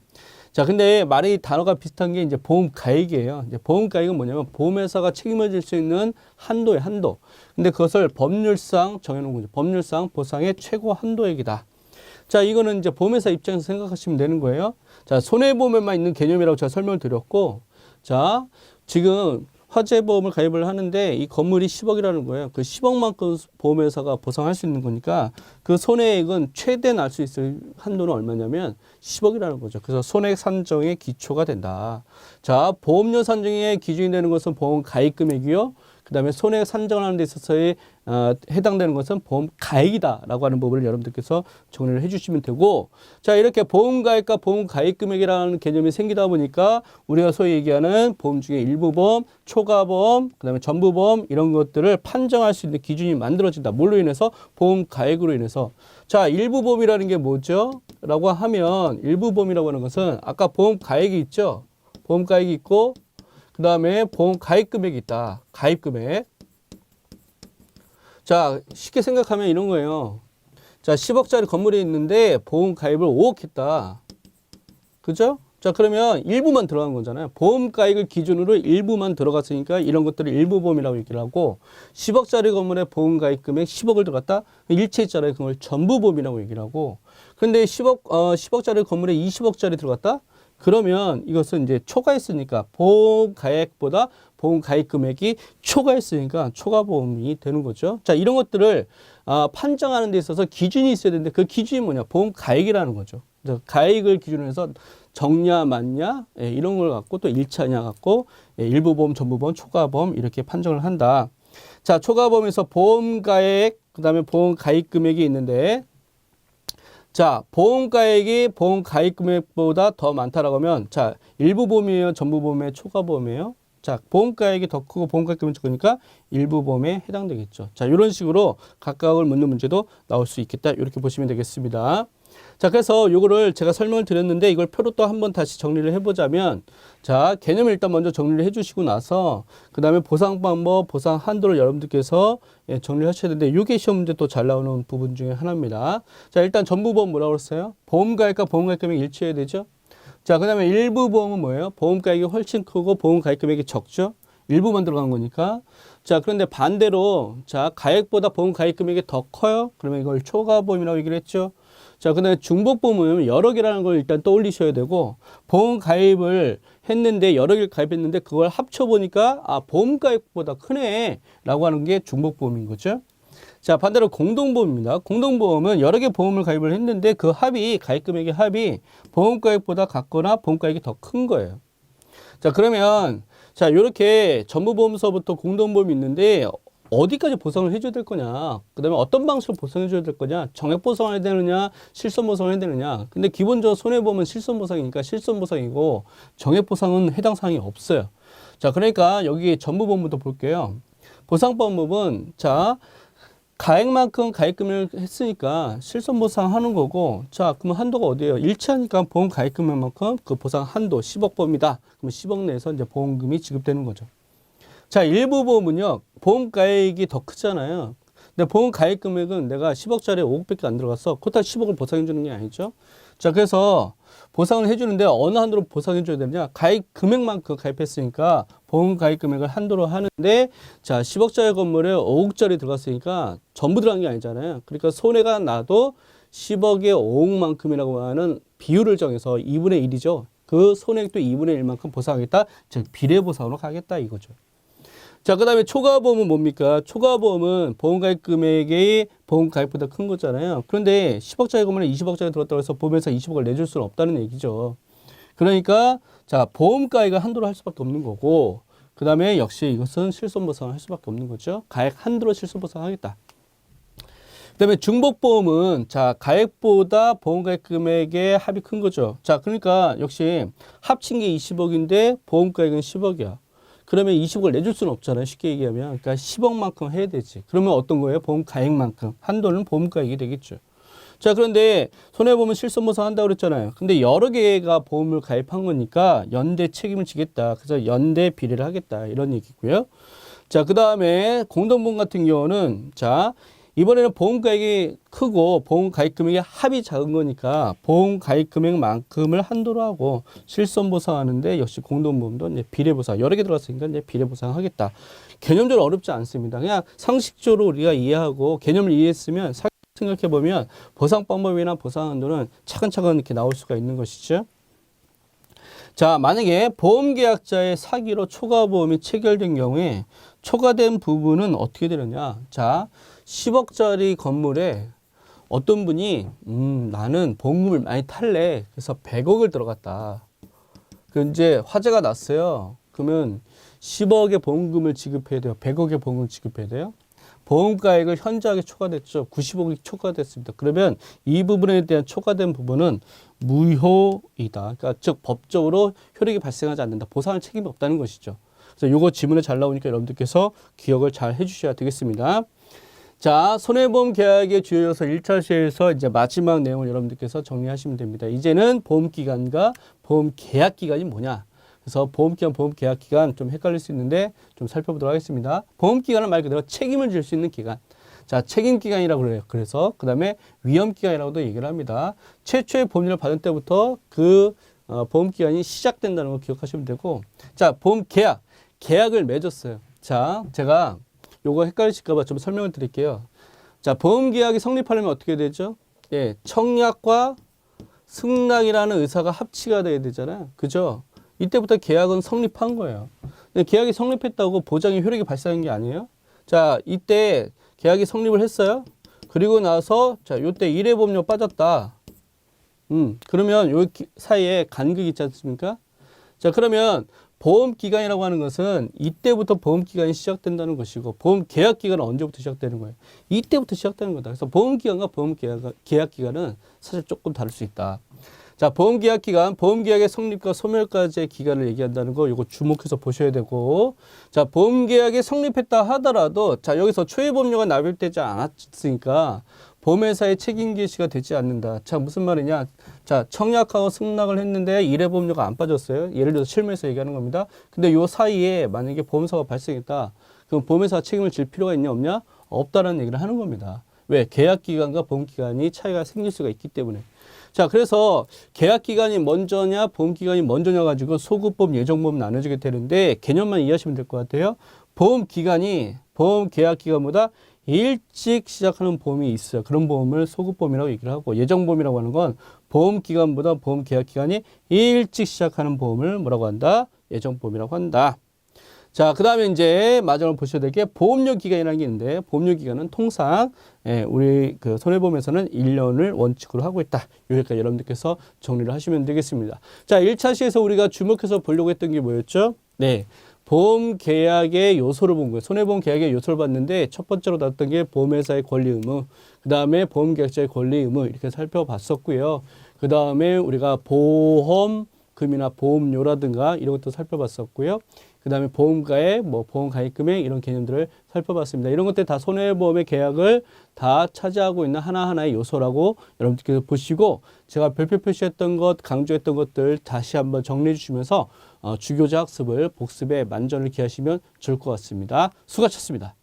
자, 근데 말이 단어가 비슷한 게 이제 보험 가액이에요. 이제 보험 가액은 뭐냐면 보험회사가 책임을 질 수 있는 한도의 한도. 근데 그것을 법률상 정해놓은 거죠. 법률상 보상의 최고 한도액이다. 자, 이거는 이제 보험회사 입장에서 생각하시면 되는 거예요. 자, 손해보험에만 있는 개념이라고 제가 설명을 드렸고, 자, 지금 화재보험을 가입을 하는데 이 건물이 10억이라는 거예요. 그 10억만큼 보험회사가 보상할 수 있는 거니까 그 손해액은 최대 날 수 있을 한도는 얼마냐면 10억이라는 거죠. 그래서 손해액 산정의 기초가 된다. 자, 보험료 산정의 기준이 되는 것은 보험 가입 금액이요. 그 다음에 손해액 산정을 하는 데 있어서의 해당되는 것은 보험 가액이다라고 하는 부분을 여러분들께서 정리를 해주시면 되고, 자, 이렇게 보험 가액과 보험 가입 금액이라는 개념이 생기다 보니까 우리가 소위 얘기하는 보험 중에 일부보험, 초과보험, 그 다음에 전부보험 이런 것들을 판정할 수 있는 기준이 만들어진다. 뭘로 인해서? 보험 가액으로 인해서. 자, 일부보험이라는 게 뭐죠? 라고 하면 일부보험이라고 하는 것은 아까 보험 가액이 있죠? 보험 가액이 있고 그 다음에 보험 가입 금액이 있다. 가입 금액. 자, 쉽게 생각하면 이런 거예요. 자, 10억짜리 건물이 있는데 보험 가입을 5억 했다. 그죠? 자, 그러면 일부만 들어간 거잖아요. 보험 가입을 기준으로 일부만 들어갔으니까 이런 것들을 일부보험이라고 얘기를 하고 10억짜리 건물에 보험 가입 금액 10억을 들어갔다? 일체짜리 그걸 전부보험이라고 얘기를 하고 근데 10억짜리 건물에 20억짜리 들어갔다? 그러면 이것은 이제 초과했으니까 보험 가액보다 보험 가입 금액이 초과했으니까 초과보험이 되는 거죠. 자, 이런 것들을 판정하는 데 있어서 기준이 있어야 되는데 그 기준이 뭐냐? 보험 가액이라는 거죠. 그래서 가액을 기준으로 해서 적냐 많냐 이런 걸 갖고 또 일차냐 갖고 일부보험, 전부보험, 초과보험 이렇게 판정을 한다. 자, 초과보험에서 보험 가액 그다음에 보험 가입 금액이 있는데 자, 보험 가액이 보험 가입 금액보다 더 많다라고 하면 자, 일부보험이에요, 전부보험이에요, 초과보험이에요. 자, 보험 가액이 더 크고 보험 가입 금액이 적으니까 일부보험에 해당되겠죠. 자, 이런 식으로 각각을 묻는 문제도 나올 수 있겠다. 이렇게 보시면 되겠습니다. 자, 그래서 요거를 제가 설명을 드렸는데 이걸 표로 또 한번 다시 정리를 해보자면 자, 개념을 일단 먼저 정리를 해주시고 나서 그 다음에 보상 방법, 보상 한도를 여러분들께서 정리를 하셔야 되는데 이게 시험 문제 또 잘 나오는 부분 중에 하나입니다. 자, 일단 전부보험 뭐라고 그랬어요? 보험가액과 보험가입 금액이 일치해야 되죠. 자, 그 다음에 일부보험은 뭐예요? 보험가액이 훨씬 크고 보험가입 금액이 적죠. 일부만 들어간 거니까. 자, 그런데 반대로 자, 가액보다 보험가입 금액이 더 커요. 그러면 이걸 초과보험이라고 얘기를 했죠. 자, 그 다음에 중복보험은 여러 개라는 걸 일단 떠올리셔야 되고 보험 가입을 했는데 여러 개를 가입했는데 그걸 합쳐보니까 아, 보험 가입보다 크네 라고 하는 게 중복보험인 거죠. 자, 반대로 공동보험입니다. 공동보험은 여러 개 보험을 가입을 했는데 그 합이 가입 금액의 합이 보험 가입보다 같거나 보험 가입이 더 큰 거예요. 자, 그러면 자, 이렇게 전부보험서부터 공동보험이 있는데 어디까지 보상을 해줘야 될 거냐, 그 다음에 어떤 방식으로 보상해 줘야 될 거냐, 정액 보상을 해야 되느냐, 실손 보상을 해야 되느냐. 근데 기본적으로 손해보험은 실손 보상이니까 실손 보상이고 정액 보상은 해당 사항이 없어요. 자, 그러니까 여기 전부보험부터 볼게요. 보상방법은 자, 가액만큼 가입금을 했으니까 실손 보상하는 거고, 자, 그러면 한도가 어디예요? 일치하니까 보험 가입 금액만큼 그 보상 한도 10억 범위다. 그러면 10억 내에서 이제 보험금이 지급되는 거죠. 자, 일부 보험은요, 보험 가액이 더 크잖아요. 근데 보험 가입 금액은 내가 10억짜리 5억밖에 안 들어갔어. 그렇다고 10억을 보상해 주는 게 아니죠. 자, 그래서 보상을 해주는데 어느 한도로 보상해 줘야 되느냐? 가입 금액만큼 가입했으니까 보험 가입 금액을 한도로 하는데, 자, 10억짜리 건물에 5억짜리 들어갔으니까 전부 들어간 게 아니잖아요. 그러니까 손해가 나도 10억에 5억만큼이라고 하는 비율을 정해서 2분의 1이죠. 그 손해액도 2분의 1만큼 보상하겠다. 즉 비례 보상으로 가겠다 이거죠. 자, 그 다음에 초과보험은 뭡니까? 초과보험은 보험가입 금액이 보험가입보다 큰 거잖아요. 그런데 10억짜리 건물에 20억짜리 들었다고 해서 보험회사 20억을 내줄 수는 없다는 얘기죠. 그러니까, 자, 보험가입을 한도로 할 수밖에 없는 거고, 그 다음에 역시 이것은 실손보상을 할 수밖에 없는 거죠. 가액 한도로 실손보상하겠다. 그 다음에 중복보험은, 자, 가액보다 보험가입 금액의 합이 큰 거죠. 자, 그러니까 역시 합친 게 20억인데 보험가액은 10억이야. 그러면 20억을 내줄 수는 없잖아요. 쉽게 얘기하면. 그러니까 10억만큼 해야 되지. 그러면 어떤 거예요? 보험 가액만큼. 한도는 보험 가액이 되겠죠. 자, 그런데 손해보험은 실손보상 한다고 그랬잖아요. 근데 여러 개가 보험을 가입한 거니까 연대 책임을 지겠다. 그래서 연대 비례를 하겠다. 이런 얘기고요. 자, 그 다음에 공동보험 같은 경우는, 자, 이번에는 보험 가액이 크고 보험 가입 금액의 합이 작은 거니까 보험 가입 금액만큼을 한도로 하고 실손 보상하는데 역시 공동보험도 이제 비례 보상 여러 개 들어갔으니까 이제 비례 보상하겠다. 개념적으로 어렵지 않습니다. 그냥 상식적으로 우리가 이해하고 개념을 이해했으면 생각해 보면 보상 방법이나 보상 한도는 차근차근 이렇게 나올 수가 있는 것이죠. 자, 만약에 보험계약자의 사기로 초과보험이 체결된 경우에 초과된 부분은 어떻게 되느냐? 자, 10억짜리 건물에 어떤 분이 나는 보험금을 많이 탈래. 그래서 100억을 들어갔다. 그 이제 화재가 났어요. 그러면 10억의 보험금을 지급해야 돼요. 100억의 보험금을 지급해야 돼요. 보험가액을 현저하게 초과됐죠. 90억이 초과됐습니다. 그러면 이 부분에 대한 초과된 부분은 무효이다. 그러니까 즉 법적으로 효력이 발생하지 않는다. 보상할 책임이 없다는 것이죠. 그래서 이거 지문에 잘 나오니까 여러분들께서 기억을 잘 해주셔야 되겠습니다. 자, 손해보험 계약의 주요 요소 1차 시에서 이제 마지막 내용을 여러분들께서 정리하시면 됩니다. 이제는 보험기간과 보험계약기간이 뭐냐? 그래서 보험기간, 보험계약기간 좀 헷갈릴 수 있는데 좀 살펴보도록 하겠습니다. 보험기간은 말 그대로 책임을 질 수 있는 기간. 자, 책임기간이라고 그래요. 그래서 그 다음에 위험기간이라고도 얘기를 합니다. 최초의 보험료를 받은 때부터 그 보험기간이 시작된다는 거 기억하시면 되고, 자, 보험계약. 계약을 맺었어요. 자, 제가 요거 헷갈리실까봐 좀 설명을 드릴게요. 자, 보험계약이 성립하려면 어떻게 되죠? 예, 청약과 승낙이라는 의사가 합치가 돼야 되잖아요. 그죠? 이때부터 계약은 성립한 거예요. 근데 계약이 성립했다고 보장의 효력이 발생한 게 아니에요. 자, 이때 계약이 성립을 했어요. 그리고 나서, 자, 요때 1회 보험료 빠졌다. 그러면 요 사이에 간극이 있지 않습니까? 자, 그러면 보험기간이라고 하는 것은 이때부터 보험기간이 시작된다는 것이고 보험계약기간은 언제부터 시작되는 거예요? 이때부터 시작되는 거다. 그래서 보험기간과 보험계약기간은 사실 조금 다를 수 있다. 자, 보험계약기간, 보험계약의 성립과 소멸까지의 기간을 얘기한다는 거 이거 주목해서 보셔야 되고, 자, 보험계약이 성립했다 하더라도, 자, 여기서 초회보험료가 납입되지 않았으니까 보험회사의 책임 개시가 되지 않는다. 자, 무슨 말이냐? 자, 청약하고 승낙을 했는데 1회 보험료가 안 빠졌어요. 예를 들어서 실무에서 얘기하는 겁니다. 근데 요 사이에 만약에 보험사가 발생했다. 그럼 보험회사가 책임을 질 필요가 있냐 없냐? 없다라는 얘기를 하는 겁니다. 왜? 계약기간과 보험기간이 차이가 생길 수가 있기 때문에. 자, 그래서 계약기간이 먼저냐 보험기간이 먼저냐 가지고 소급보험, 예정보험 나눠지게 되는데 개념만 이해하시면 될 것 같아요. 보험기간이 보험계약기간보다 일찍 시작하는 보험이 있어요. 그런 보험을 소급보험이라고 얘기를 하고, 예정보험이라고 하는 건 보험기간보다 보험계약기간이 일찍 시작하는 보험을 뭐라고 한다? 예정보험이라고 한다. 자, 그 다음에 이제 마지막으로 보셔야 될 게 보험료 기간이라는 게 있는데, 보험료 기간은 통상 우리 그 손해보험에서는 1년을 원칙으로 하고 있다. 여기까지 여러분들께서 정리를 하시면 되겠습니다. 자, 1차 시에서 우리가 주목해서 보려고 했던 게 뭐였죠? 네. 보험 계약의 요소를 본 거예요. 손해보험 계약의 요소를 봤는데 첫 번째로 나왔던 게 보험회사의 권리 의무, 그 다음에 보험계약자의 권리 의무 이렇게 살펴봤었고요. 그 다음에 우리가 보험금이나 보험료라든가 이런 것도 살펴봤었고요. 그다음에 보험가액, 뭐 보험 가입 금액 이런 개념들을 살펴봤습니다. 이런 것들 다 손해보험의 계약을 다 차지하고 있는 하나하나의 요소라고 여러분들께서 보시고 제가 별표 표시했던 것, 강조했던 것들 다시 한번 정리해 주시면서 주교자 학습을 복습에 만전을 기하시면 좋을 것 같습니다. 수고하셨습니다.